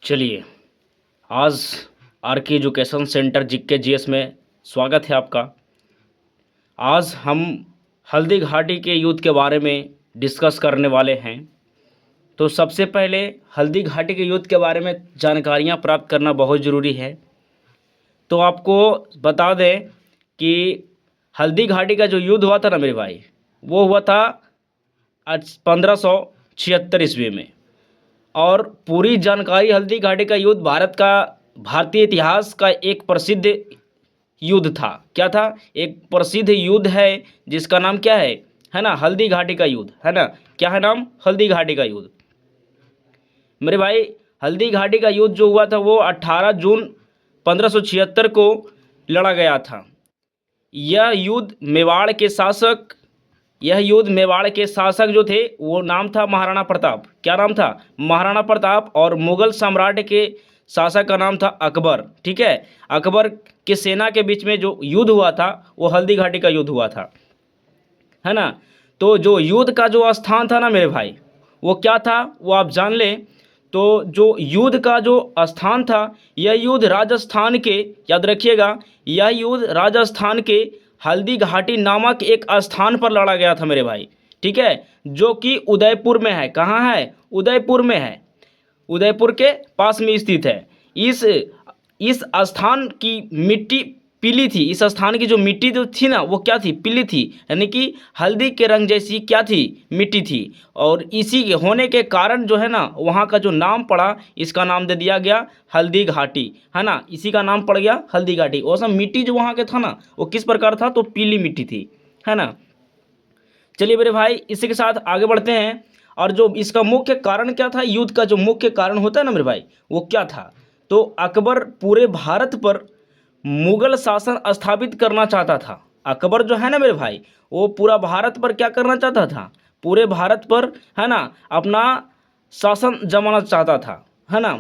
चलिए, आज आर के एजुकेशन सेंटर जीके जीएस में स्वागत है आपका। आज हम हल्दी घाटी के युद्ध के बारे में डिस्कस करने वाले हैं। तो सबसे पहले हल्दी घाटी के युद्ध के बारे में जानकारियां प्राप्त करना बहुत ज़रूरी है। तो आपको बता दें कि हल्दी घाटी का जो युद्ध हुआ था ना मेरे भाई, वो हुआ था आज 1576 ईस्वी में। और पूरी जानकारी हल्दी घाटी का युद्ध भारतीय इतिहास का एक प्रसिद्ध युद्ध था। क्या था? एक प्रसिद्ध युद्ध है जिसका नाम क्या है ना, हल्दी घाटी का युद्ध, है ना। क्या है नाम? हल्दी घाटी का युद्ध। मेरे भाई, हल्दी घाटी का युद्ध जो हुआ था वो 18 जून 1576 को लड़ा गया था। यह युद्ध मेवाड़ के शासक जो थे वो नाम था महाराणा प्रताप। क्या नाम था? महाराणा प्रताप। और मुगल सम्राट के शासक का नाम था अकबर। ठीक है, अकबर के सेना के बीच में जो युद्ध हुआ था वो हल्दी घाटी का युद्ध हुआ था, है ना। तो जो युद्ध का जो स्थान था ना मेरे भाई, वो क्या था वो आप जान लें। तो जो युद्ध का जो स्थान था, यह युद्ध राजस्थान के, याद रखिएगा, यह युद्ध राजस्थान के हल्दी घाटी नामक एक स्थान पर लड़ा गया था मेरे भाई। ठीक है, जो कि उदयपुर में है। कहाँ है? उदयपुर में है, उदयपुर के पास में स्थित है। इस स्थान की मिट्टी पीली थी। इस स्थान की जो मिट्टी जो थी ना, वो क्या थी? पीली थी, यानी कि हल्दी के रंग जैसी क्या थी? मिट्टी थी। और इसी के होने के कारण जो है ना, वहाँ का जो नाम पड़ा, इसका नाम दे दिया गया हल्दी घाटी, है ना। इसी का नाम पड़ गया हल्दी घाटी। वो सब मिट्टी जो वहाँ के था ना, वो किस प्रकार था? तो पीली मिट्टी थी, है ना। चलिए मेरे भाई, इसी के साथ आगे बढ़ते हैं। और जो इसका मुख्य कारण क्या था, युद्ध का जो मुख्य कारण होता है ना मेरे भाई, वो क्या था? तो अकबर पूरे भारत पर मुगल शासन स्थापित करना चाहता था। अकबर जो है ना मेरे भाई, वो पूरा भारत पर क्या करना चाहता था? पूरे भारत पर, है ना, अपना शासन जमाना चाहता था, है ना।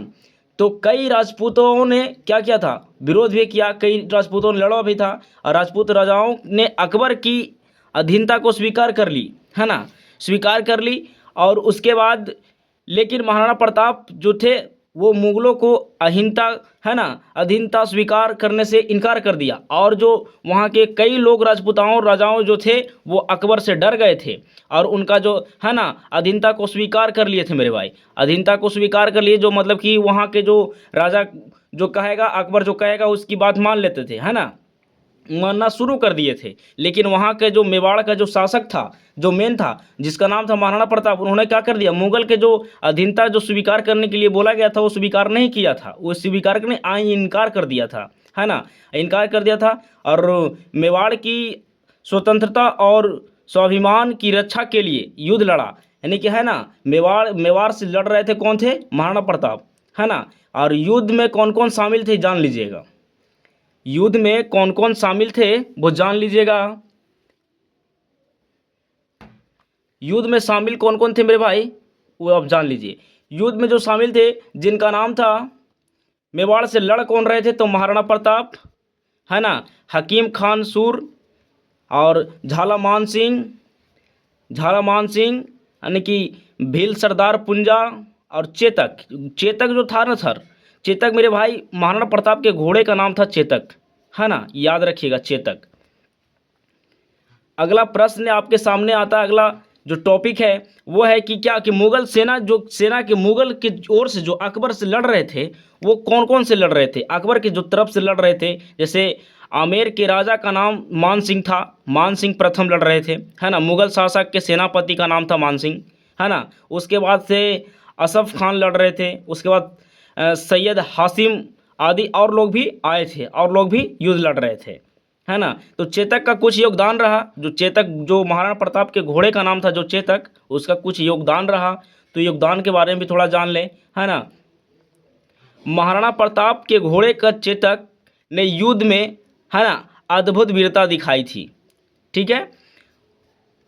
तो कई राजपूतों ने क्या किया था? विरोध भी किया। कई राजपूतों ने लड़ा भी था। और राजपूत राजाओं ने अकबर की अधीनता को स्वीकार कर ली, है ना, स्वीकार कर ली। और उसके बाद लेकिन महाराणा प्रताप जो थे वो मुगलों को अहिंसा, है ना, अधीनता स्वीकार करने से इनकार कर दिया। और जो वहाँ के कई लोग राजपूताओं राजाओं जो थे वो अकबर से डर गए थे। और उनका जो है ना, अधीनता को स्वीकार कर लिए थे मेरे भाई। अधीनता को स्वीकार कर लिए, जो मतलब कि वहाँ के जो राजा जो कहेगा, अकबर जो कहेगा उसकी बात मान लेते थे, है ना, मानना शुरू कर दिए थे। लेकिन वहाँ के जो मेवाड़ का जो शासक था, जो मेन था, जिसका नाम था महाराणा प्रताप, उन्होंने क्या कर दिया? मुगल के जो अधीनता जो स्वीकार करने के लिए बोला गया था वो स्वीकार नहीं किया था। वो स्वीकार करने इनकार कर दिया था, है ना, इनकार कर दिया था। और मेवाड़ की स्वतंत्रता और स्वाभिमान की रक्षा के लिए युद्ध लड़ा, यानी कि, है ना, मेवाड़ से लड़ रहे थे। कौन थे? महाराणा प्रताप, है ना। और युद्ध में कौन कौन शामिल थे जान लीजिएगा। युद्ध में कौन कौन शामिल थे वो जान लीजिएगा। युद्ध में शामिल कौन कौन थे मेरे भाई, वो आप जान लीजिए। युद्ध में जो शामिल थे, जिनका नाम था, मेवाड़ से लड़ कौन रहे थे? तो महाराणा प्रताप, है ना, हकीम खान सूर और झाला मान सिंह, यानी कि भील सरदार पुंजा और चेतक। चेतक जो था ना सर, चेतक मेरे भाई, महाराणा प्रताप के घोड़े का नाम था चेतक, है ना, याद रखिएगा, चेतक। अगला प्रश्न आपके सामने आता है। अगला जो टॉपिक है वो है कि क्या कि मुगल सेना के मुगल की ओर से जो अकबर से लड़ रहे थे, वो कौन कौन से लड़ रहे थे? अकबर की जो तरफ से लड़ रहे थे, जैसे आमेर के राजा का नाम मान सिंह था, मान सिंह प्रथम लड़ रहे थे, है ना। मुगल शासक के सेनापति का नाम था मान सिंह, है ना। उसके बाद से असफ खान लड़ रहे थे। उसके बाद सैयद हासिम आदि और लोग भी आए थे, और लोग भी युद्ध लड़ रहे थे, है ना। तो चेतक का कुछ योगदान रहा। जो महाराणा प्रताप के घोड़े का नाम था जो चेतक, उसका कुछ योगदान रहा। तो योगदान के बारे में भी थोड़ा जान लें, है ना। महाराणा प्रताप के घोड़े का चेतक ने युद्ध में, है ना, अद्भुत वीरता दिखाई थी। ठीक है,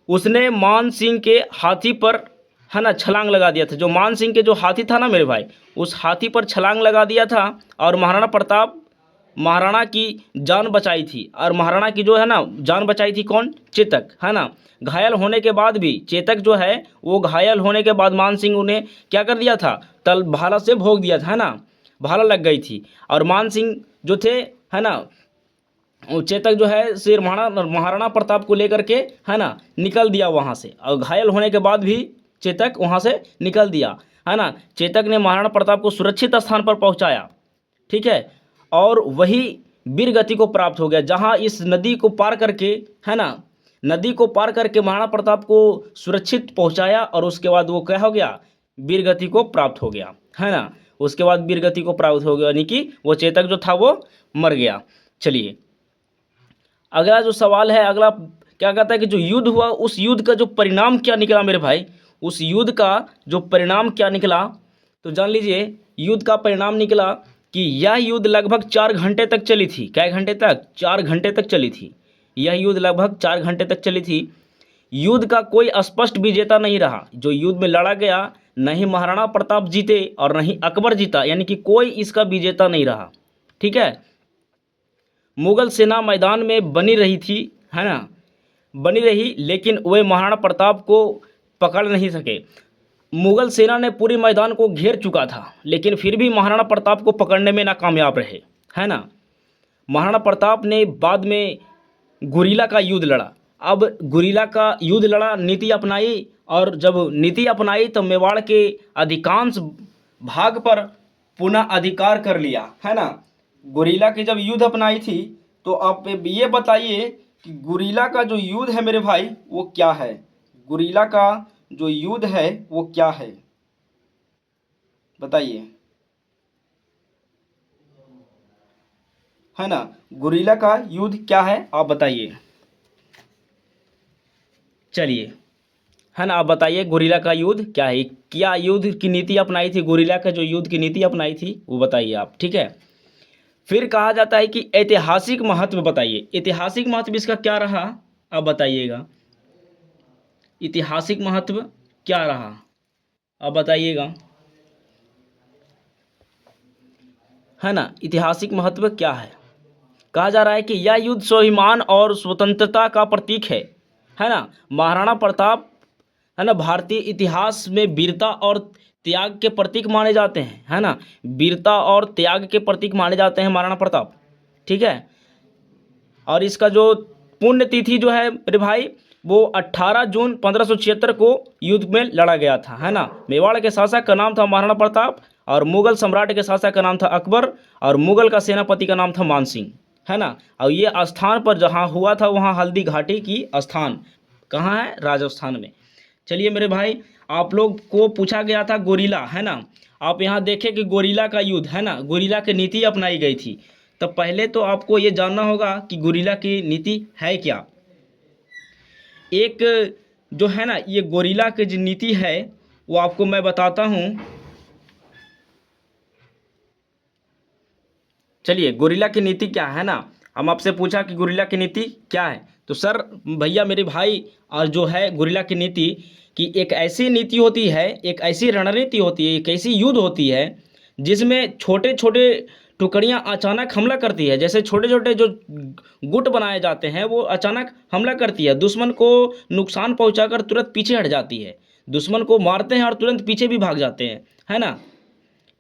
उसने मान सिंह के हाथी पर, है ना, छलांग लगा दिया था। जो मान सिंह के जो हाथी था ना मेरे भाई, उस हाथी पर छलांग लगा दिया था। और महाराणा प्रताप महाराणा की जान बचाई थी, और महाराणा की जो है ना जान बचाई थी कौन? चेतक, है ना। घायल होने के बाद भी चेतक जो है वो घायल होने के बाद मान सिंह उन्हें क्या कर दिया था? तल भाला से भोग दिया था, है ना, भाला लग गई थी। और मान सिंह जो थे, है ना, वो चेतक जो है सिर महाराणा प्रताप को लेकर के, है ना, निकल दिया वहाँ से, और घायल होने के बाद भी चेतक वहाँ से निकल दिया, है ना। चेतक ने महाराणा प्रताप को सुरक्षित स्थान पर पहुँचाया, ठीक है, और वही वीर गति को प्राप्त हो गया, जहाँ इस नदी को पार करके, है ना, नदी को पार करके महाराणा प्रताप को सुरक्षित पहुँचाया, और उसके बाद वो क्या हो गया? वीर गति को प्राप्त हो गया, है ना। उसके बाद वीर गति को प्राप्त हो गया, यानी कि वो चेतक जो था वो मर गया। चलिए अगला जो सवाल है, अगला क्या कहता है कि जो युद्ध हुआ उस युद्ध का जो परिणाम क्या निकला मेरे भाई? उस युद्ध का जो परिणाम क्या निकला, तो जान लीजिए। युद्ध का परिणाम निकला कि यह युद्ध लगभग 4 घंटे तक चली थी। कै घंटे तक? 4 घंटे तक चली थी। यह युद्ध लगभग 4 घंटे तक चली थी। युद्ध का कोई स्पष्ट विजेता नहीं रहा। जो युद्ध में लड़ा गया, नहीं महाराणा प्रताप जीते और नहीं अकबर जीता, यानी कि कोई इसका विजेता नहीं रहा, ठीक है। मुगल सेना मैदान में बनी रही थी, है ना, बनी रही, लेकिन वे महाराणा प्रताप को पकड़ नहीं सके। मुगल सेना ने पूरे मैदान को घेर चुका था, लेकिन फिर भी महाराणा प्रताप को पकड़ने में नाकामयाब रहे, है ना। महाराणा प्रताप ने बाद में गुरिल्ला का युद्ध लड़ा। अब गुरिल्ला का युद्ध लड़ा, नीति अपनाई, और जब नीति अपनाई तो मेवाड़ के अधिकांश भाग पर पुनः अधिकार कर लिया, है ना। गुरिल्ला की जब युद्ध अपनाई थी, तो आप ये बताइए कि गुरिल्ला का जो युद्ध है मेरे भाई वो क्या है? गुरिल्ला का जो युद्ध है वो क्या है, बताइए, है ना। गुरिल्ला का युद्ध क्या है आप बताइए। चलिए, है ना, आप बताइए गुरिल्ला का युद्ध क्या है? क्या युद्ध की नीति अपनाई थी? गुरिल्ला का जो युद्ध की नीति अपनाई थी वो बताइए आप, ठीक है। फिर कहा जाता है कि ऐतिहासिक महत्व बताइए। ऐतिहासिक महत्व इसका क्या रहा आप बताइएगा। ऐतिहासिक महत्व क्या रहा आप बताइएगा, है ना। ऐतिहासिक महत्व क्या है? कहा जा रहा है कि यह युद्ध स्वाभिमान और स्वतंत्रता का प्रतीक है ना। महाराणा प्रताप, है ना, भारतीय इतिहास में वीरता और त्याग के प्रतीक माने जाते हैं, है ना। वीरता और त्याग के प्रतीक माने जाते हैं महाराणा प्रताप, ठीक है। और इसका जो पुण्य तिथि जो है मेरे भाई वो 18 जून 1576 को युद्ध में लड़ा गया था, है ना। मेवाड़ के शासक का नाम था महाराणा प्रताप, और मुगल सम्राट के शासक का नाम था अकबर, और मुगल का सेनापति का नाम था मान सिंह, है ना। और ये स्थान पर जहाँ हुआ था वहाँ हल्दी घाटी की स्थान कहाँ है? राजस्थान में। चलिए मेरे भाई, आप लोग को पूछा गया था गोरिल्ला, है ना। आप यहाँ देखें कि गोरिल्ला का युद्ध, है ना, गोरिल्ला की नीति अपनाई गई थी। तब पहले तो आपको ये जानना होगा कि गोरिल्ला की नीति है क्या। एक जो है ना ये गोरिल्ला की जो नीति है वो आपको मैं बताता हूँ। चलिए, गोरिल्ला की नीति क्या है ना, हम आपसे पूछा कि गोरिल्ला की नीति क्या है, तो सर भैया मेरे भाई, और जो है गोरिल्ला की नीति कि एक ऐसी नीति होती है, एक ऐसी रणनीति होती है, एक ऐसी युद्ध होती है जिसमें छोटे छोटे टुकड़ियां अचानक हमला करती है। जैसे छोटे छोटे जो गुट बनाए जाते हैं वो अचानक हमला करती है, दुश्मन को नुकसान पहुंचाकर तुरंत पीछे हट जाती है। दुश्मन को मारते हैं और तुरंत पीछे भी भाग जाते हैं, है ना,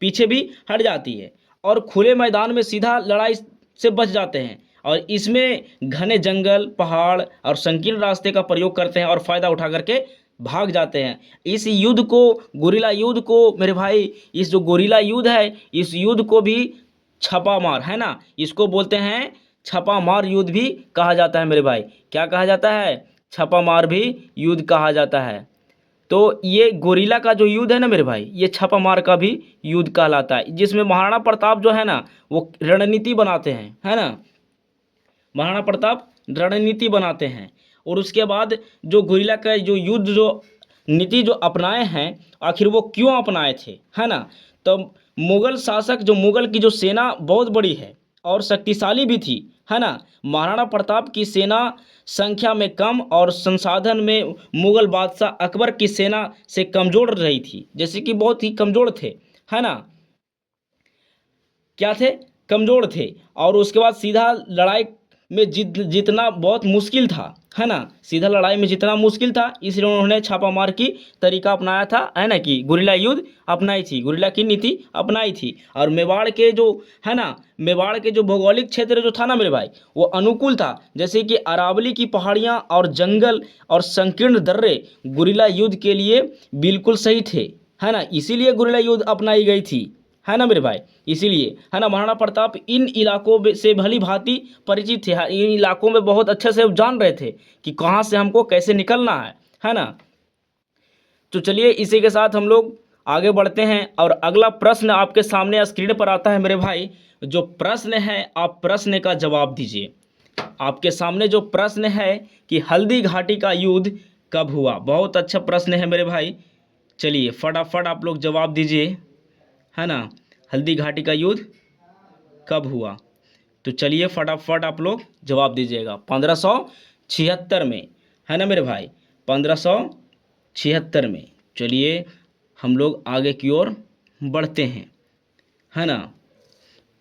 पीछे भी हट जाती है, और खुले मैदान में सीधा लड़ाई से बच जाते हैं। और इसमें घने जंगल, पहाड़ और संकीर्ण रास्ते का प्रयोग करते हैं और फ़ायदा उठा करके भाग जाते हैं। इस युद्ध को, गोरिल्ला युद्ध को मेरे भाई, इस जो गोरिल्ला युद्ध है इस युद्ध को भी छापा मार, है ना, इसको बोलते हैं छापा मार युद्ध भी कहा जाता है मेरे भाई। क्या कहा जाता है? छापा मार भी युद्ध कहा जाता है। तो ये गोरिल्ला का जो युद्ध है ना मेरे भाई, ये छापा मार का भी युद्ध कहलाता है, जिसमें महाराणा प्रताप जो है ना वो रणनीति बनाते हैं, है ना। महाराणा प्रताप रणनीति बनाते हैं, और उसके बाद जो गोरिल्ला का जो युद्ध जो नीति जो अपनाए हैं, आखिर वो क्यों अपनाए थे, है ना। तो मुगल शासक, जो मुगल की जो सेना बहुत बड़ी है और शक्तिशाली भी थी, है ना। महाराणा प्रताप की सेना संख्या में कम और संसाधन में मुगल बादशाह अकबर की सेना से कमज़ोर रही थी, जैसे कि बहुत ही कमज़ोर थे, है ना। क्या थे? कमज़ोर थे और उसके बाद सीधा लड़ाई में जीतना बहुत मुश्किल था, है ना। सीधा लड़ाई में जीतना मुश्किल था, इसलिए उन्होंने छापामार की तरीका अपनाया था, है ना, कि गुरिल्ला युद्ध अपनाई थी, गुरिल्ला की नीति अपनाई थी। और मेवाड़ के जो, है ना, मेवाड़ के जो भौगोलिक क्षेत्र जो था ना मेरे भाई, वो अनुकूल था। जैसे कि अरावली की पहाड़ियाँ और जंगल और संकीर्ण दर्रे गुरिल्ला युद्ध के लिए बिल्कुल सही थे, है ना, इसीलिए गुरिल्ला युद्ध अपनाई गई थी, है ना मेरे भाई। इसीलिए, है ना, महाराणा प्रताप इन इलाकों से भली भांति परिचित थे, इन इलाकों में बहुत अच्छे से जान रहे थे कि कहाँ से हमको कैसे निकलना है ना। तो चलिए इसी के साथ हम लोग आगे बढ़ते हैं और अगला प्रश्न आपके सामने स्क्रीन पर आता है मेरे भाई। जो प्रश्न है, आप प्रश्न का जवाब दीजिए। आपके सामने जो प्रश्न है कि हल्दी घाटी का युद्ध कब हुआ, बहुत अच्छा प्रश्न है मेरे भाई। चलिए फटाफट आप लोग जवाब दीजिए, है ना। हल्दी घाटी का युद्ध कब हुआ, तो चलिए फटाफट आप लोग जवाब दीजिएगा। 1576 में, है ना मेरे भाई, 1576 में। चलिए हम लोग आगे की ओर बढ़ते हैं, है ना।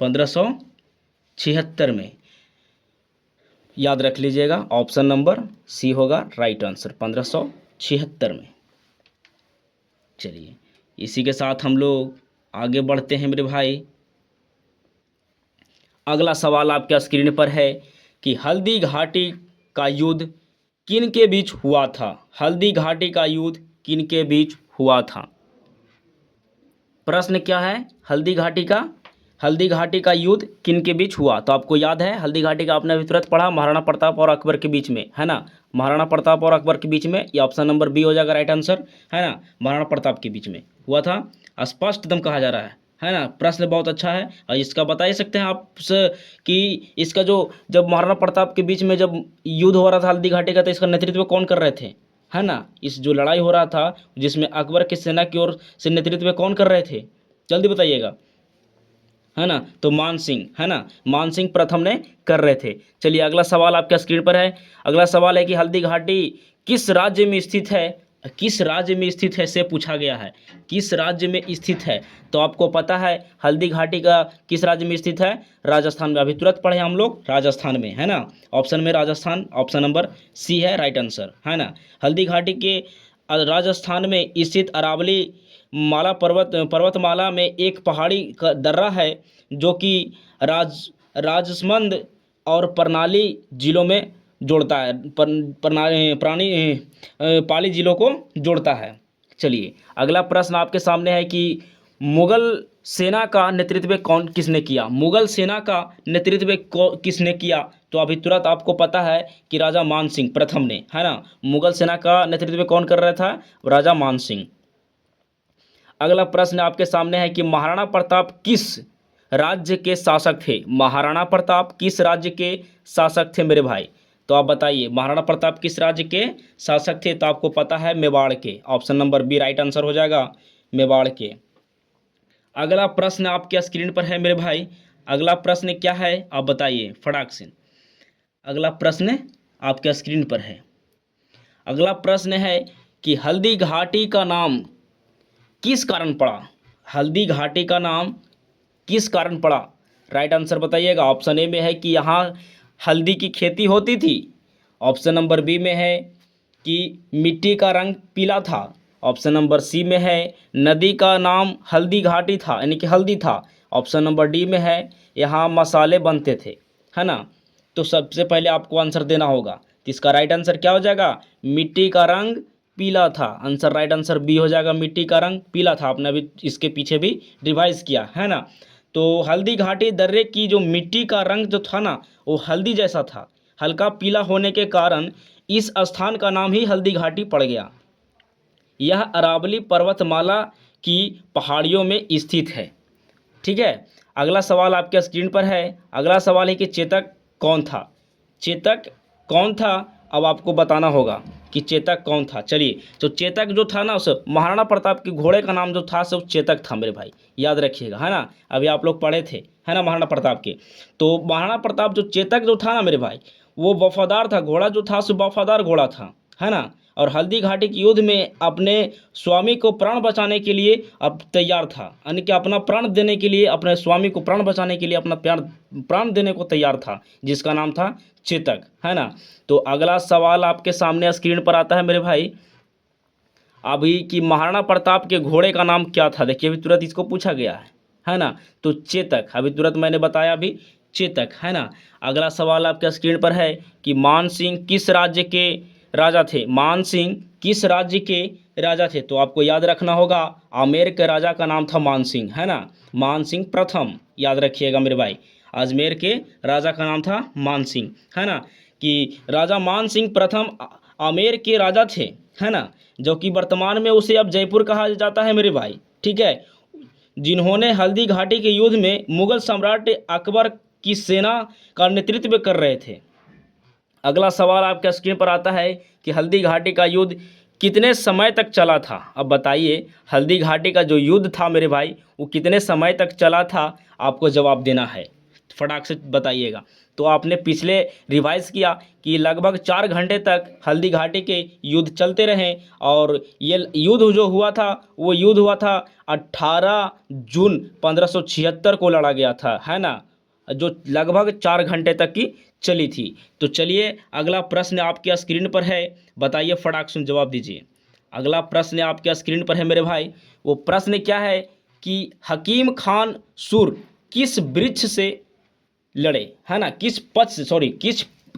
1576 में, याद रख लीजिएगा, ऑप्शन नंबर सी होगा राइट आंसर, 1576 में। चलिए इसी के साथ हम लोग आगे बढ़ते हैं मेरे भाई। अगला सवाल आपके स्क्रीन पर है कि हल्दी घाटी का युद्ध किन के बीच हुआ था। हल्दी घाटी का युद्ध किन के बीच हुआ था। प्रश्न क्या है, हल्दी घाटी का युद्ध किन के बीच हुआ। तो आपको याद है हल्दी घाटी का आपने अभी तुरंत पढ़ा, महाराणा प्रताप और अकबर के बीच में, है ना। महाराणा प्रताप और अकबर के बीच में, ये ऑप्शन नंबर बी हो जाएगा राइट आंसर, है ना। महाराणा प्रताप के बीच में हुआ था, स्पष्ट एकदम कहा जा रहा है ना। प्रश्न बहुत अच्छा है और इसका बता ही सकते हैं आप कि इसका जो, जब महाराणा प्रताप के बीच में जब युद्ध हो रहा था हल्दी घाटी का, तो इसका नेतृत्व कौन कर रहे थे, है ना। इस जो लड़ाई हो रहा था जिसमें अकबर की सेना की ओर से नेतृत्व कौन कर रहे थे, जल्दी बताइएगा, है ना। तो मान सिंह, है ना, मान सिंह प्रथम ने कर रहे थे। चलिए अगला सवाल आपके स्क्रीन पर है। अगला सवाल है कि हल्दी घाटी किस राज्य में स्थित है, किस राज्य में स्थित है से पूछा गया है, किस राज्य में स्थित है। तो आपको पता है हल्दी घाटी का किस राज्य में स्थित है, राजस्थान में। अभी तुरंत पढ़े हम लोग, राजस्थान में, है ना। ऑप्शन में राजस्थान, ऑप्शन नंबर सी है राइट आंसर, है ना। हल्दी घाटी के राजस्थान में स्थित अरावली माला पर्वतमाला में एक पहाड़ी का दर्रा है जो कि राजसमंद और करनाली जिलों में जोड़ता है, पाली जिलों को जोड़ता है। चलिए अगला प्रश्न आपके सामने है कि मुगल सेना का नेतृत्व किसने किया। मुगल सेना का नेतृत्व किसने किया। तो अभी तुरंत आपको पता है कि राजा मान सिंह प्रथम ने, है ना। मुगल सेना का नेतृत्व कौन कर रहा था, राजा मान सिंह। अगला प्रश्न आपके सामने है कि महाराणा प्रताप किस राज्य के शासक थे। महाराणा प्रताप किस राज्य के शासक थे मेरे भाई। तो आप बताइए महाराणा प्रताप किस राज्य के शासक थे। तो आपको पता है मेवाड़ के, option number B right answer हो जाएगा, मेवाड़ के। अगला प्रश्न आपके स्क्रीन पर है मेरे भाई। अगला प्रश्न क्या है आप बताइए फटाक से। अगला प्रश्न आपके स्क्रीन पर है। अगला प्रश्न है कि हल्दी घाटी का नाम किस कारण पड़ा। हल्दी घाटी का नाम किस कारण पड़ा, राइट आंसर बताइएगा। ऑप्शन ए में है कि यहाँ हल्दी की खेती होती थी, ऑप्शन नंबर बी में है कि मिट्टी का रंग पीला था, ऑप्शन नंबर सी में है नदी का नाम हल्दी घाटी था यानी कि हल्दी था, ऑप्शन नंबर डी में है यहाँ मसाले बनते थे, है ना। तो सबसे पहले आपको आंसर देना होगा, तो इसका राइट आंसर क्या हो जाएगा, मिट्टी का रंग पीला था। आंसर राइट आंसर बी हो जाएगा, मिट्टी का रंग पीला था। आपने अभी इसके पीछे भी रिवाइज किया है ना। तो हल्दी घाटी दर्रे की जो मिट्टी का रंग जो था ना वो हल्दी जैसा था, हल्का पीला होने के कारण इस स्थान का नाम ही हल्दी घाटी पड़ गया। यह अरावली पर्वतमाला की पहाड़ियों में स्थित है। ठीक है, अगला सवाल आपके स्क्रीन पर है। अगला सवाल है कि चेतक कौन था। चेतक कौन था अब आपको बताना होगा कि चेतक कौन था। चलिए, तो चेतक जो था ना उस महाराणा प्रताप के घोड़े का नाम जो था सो चेतक था मेरे भाई, याद रखिएगा, है ना। अभी आप लोग पढ़े थे, है ना, महाराणा प्रताप के। तो महाराणा प्रताप जो चेतक जो था ना मेरे भाई वो वफादार था, घोड़ा जो था सो वफादार घोड़ा था, है ना। और हल्दी घाटी के युद्ध में अपने स्वामी को प्राण बचाने के लिए अब तैयार था, यानी कि अपना प्राण देने के लिए, अपने स्वामी को प्राण बचाने के लिए अपना प्राण देने को तैयार था, जिसका नाम था चेतक, है ना। तो अगला सवाल आपके सामने स्क्रीन पर आता है मेरे भाई अभी कि महाराणा प्रताप के घोड़े का नाम क्या था। देखिए अभी तुरंत इसको पूछा गया है ना। तो चेतक, अभी तुरंत मैंने बताया अभी चेतक, है ना। अगला सवाल आपके स्क्रीन पर है कि मान सिंह किस राज्य के राजा थे। मान सिंह किस राज्य के राजा थे, तो आपको याद रखना होगा आमेर के राजा का नाम था मान सिंह, है ना। मान सिंह प्रथम, याद रखिएगा मेरे भाई, अजमेर के राजा का नाम था मान सिंह, है ना। कि राजा मान सिंह प्रथम आमेर के राजा थे, है ना, जो कि वर्तमान में उसे अब जयपुर कहा जाता है मेरे भाई, ठीक है। जिन्होंने हल्दी घाटी के युद्ध में मुगल सम्राट अकबर की सेना का नेतृत्व कर रहे थे। अगला सवाल आपके स्क्रीन पर आता है कि हल्दी घाटी का युद्ध कितने समय तक चला था। अब बताइए हल्दी घाटी का जो युद्ध था मेरे भाई वो कितने समय तक चला था, आपको जवाब देना है, फटाक से बताइएगा। तो आपने पिछले रिवाइज किया कि लगभग 4 घंटे तक हल्दी घाटी के युद्ध चलते रहे और ये युद्ध जो हुआ था वो युद्ध हुआ था 18 जून 1576 को लड़ा गया था, है ना, जो लगभग 4 घंटे तक की चली थी। तो चलिए अगला प्रश्न आपके स्क्रीन पर है, बताइए, फटाक से जवाब दीजिए। अगला प्रश्न आपके स्क्रीन पर है मेरे भाई, वो प्रश्न क्या है कि हकीम खान सुर किस वृक्ष से लड़े, है ना, किस पक्ष से, सॉरी,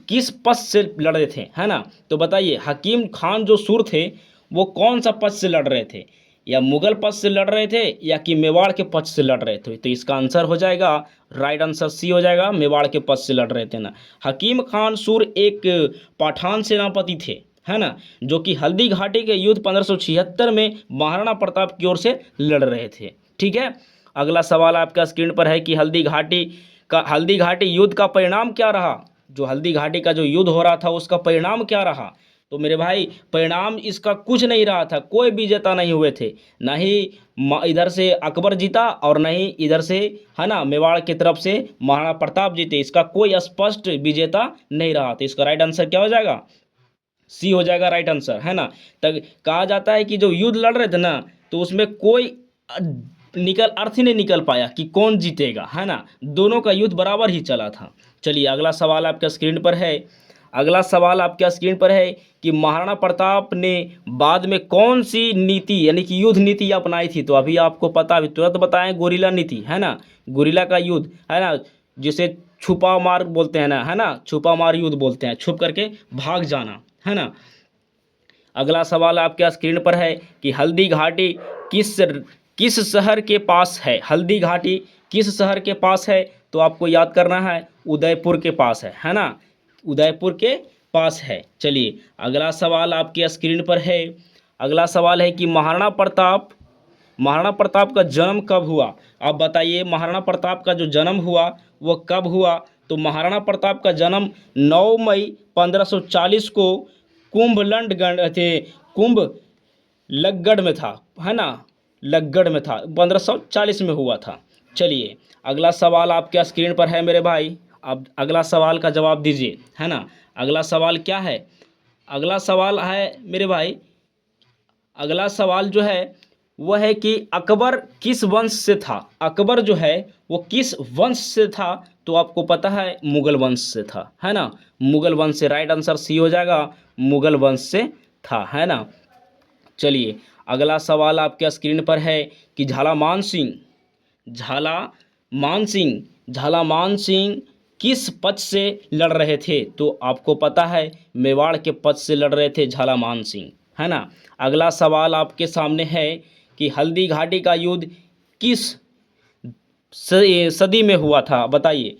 किस पक्ष से लड़ थे, है ना। तो बताइए हकीम खान जो सुर थे वो कौन सा पक्ष से लड़ रहे थे, या मुगल पक्ष से लड़ रहे थे या कि मेवाड़ के पक्ष से लड़ रहे थे। तो इसका आंसर हो जाएगा, राइट आंसर सी हो जाएगा, मेवाड़ के पक्ष से लड़ रहे थे ना। हकीम खान सुर एक पठान सेनापति थे, है ना, जो कि हल्दी घाटी के युद्ध 1576 में महाराणा प्रताप की ओर से लड़ रहे थे, ठीक है। अगला सवाल आपका स्क्रीन पर है कि हल्दी घाटी युद्ध का परिणाम क्या रहा। जो हल्दी घाटी का जो युद्ध हो रहा था उसका परिणाम क्या रहा। तो मेरे भाई परिणाम इसका कुछ नहीं रहा था, कोई विजेता नहीं हुए थे, ना ही इधर से अकबर जीता और न ही इधर से, है ना, मेवाड़ की तरफ से महाराणा प्रताप जीते। इसका कोई स्पष्ट विजेता नहीं रहा। तो इसका राइट आंसर क्या हो जाएगा, सी हो जाएगा राइट आंसर, है ना। तब कहा जाता है कि जो युद्ध लड़ रहे थे ना तो उसमें कोई अर्थ ही नहीं निकल पाया कि कौन जीतेगा, है ना, दोनों का युद्ध बराबर ही चला था। चलिए अगला सवाल आपके स्क्रीन पर है। अगला सवाल आपके स्क्रीन पर है कि महाराणा प्रताप ने बाद में कौन सी नीति यानी कि युद्ध नीति अपनाई थी। तो अभी आपको पता, अभी तुरंत बताएं, गोरिल्ला नीति, है ना, गोरिल्ला का युद्ध, है ना, जिसे छुपा मार बोलते हैं ना, है ना, छुपा मार युद्ध बोलते हैं, छुप करके भाग जाना, है ना। अगला सवाल आपके स्क्रीन पर है कि हल्दी घाटी किस शहर के पास है। हल्दी घाटी किस शहर के पास है, तो आपको याद करना है उदयपुर के पास है ना, उदयपुर के पास है। चलिए अगला सवाल आपके स्क्रीन पर है। अगला सवाल है कि महाराणा प्रताप का जन्म कब हुआ। आप बताइए महाराणा प्रताप का जो जन्म हुआ वो कब हुआ। तो महाराणा प्रताप का जन्म 9 मई 1540 को कुंभलगढ़ में था, है ना, लगगढ़ में था, 1540 में हुआ था। चलिए अगला सवाल आपके स्क्रीन पर है मेरे भाई, अब अगला सवाल का जवाब दीजिए, है ना। अगला सवाल क्या है, अगला सवाल है मेरे भाई, अगला सवाल जो है वह है कि अकबर किस वंश से था। अकबर जो है वो किस वंश से था, तो आपको पता है मुगल वंश से था, है ना, मुगल वंश से। राइट आंसर सी हो जाएगा, मुगल वंश से था, है ना। चलिए अगला सवाल आपके स्क्रीन पर है कि झालामान सिंह किस पक्ष से लड़ रहे थे। तो आपको पता है मेवाड़ के पक्ष से लड़ रहे थे झालामान सिंह, है ना। अगला सवाल आपके सामने है कि हल्दी घाटी का युद्ध किस सदी में हुआ था। बताइए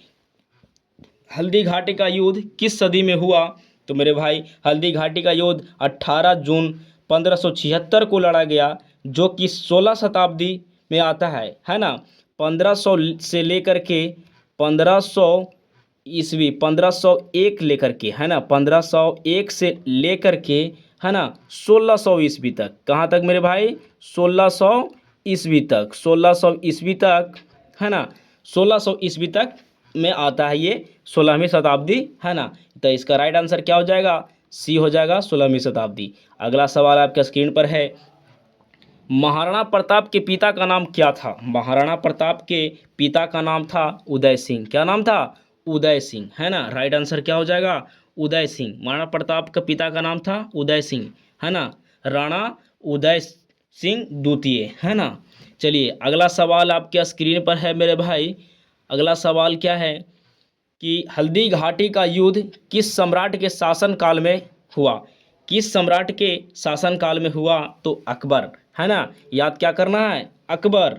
हल्दी घाटी का युद्ध किस सदी में हुआ। तो मेरे भाई हल्दी घाटी का युद्ध 18 जून 1576 को लड़ा गया, जो कि 16 शताब्दी में आता है ना। 1500 से लेकर के 1501 लेकर के, है ना, 1501 से लेकर के, है ना, 1600 ईस्वी तक। कहाँ तक मेरे भाई, 1600 ईस्वी तक, 1600 ईस्वी तक, है ना, 1600 ईस्वी तक में आता है ये, 16वीं शताब्दी, है ना। तो इसका राइट आंसर क्या हो जाएगा, सी हो जाएगा 16वीं शताब्दी। अगला सवाल आपके स्क्रीन पर है, महाराणा प्रताप के पिता का नाम क्या था? महाराणा प्रताप के पिता का नाम था उदय सिंह। क्या नाम था? उदय सिंह, है ना। राइट आंसर क्या हो जाएगा? उदय सिंह। महाराणा प्रताप का पिता का नाम था उदय सिंह, है ना। राणा उदय सिंह द्वितीय, है ना। चलिए अगला सवाल आपके स्क्रीन पर है मेरे भाई। अगला सवाल क्या है कि हल्दी घाटी का युद्ध किस सम्राट के शासन काल में हुआ? किस सम्राट के शासन काल में हुआ? तो अकबर, है ना। याद क्या करना है? अकबर।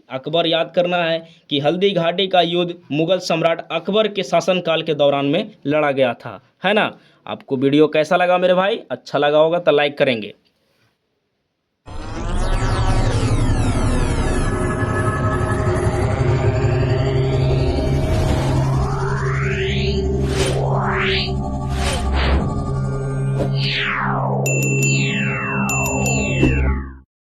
अकबर याद करना है कि हल्दी घाटी का युद्ध मुगल सम्राट अकबर के शासनकाल के दौरान में लड़ा गया था, है ना। आपको वीडियो कैसा लगा मेरे भाई? अच्छा लगा होगा तो लाइक करेंगे।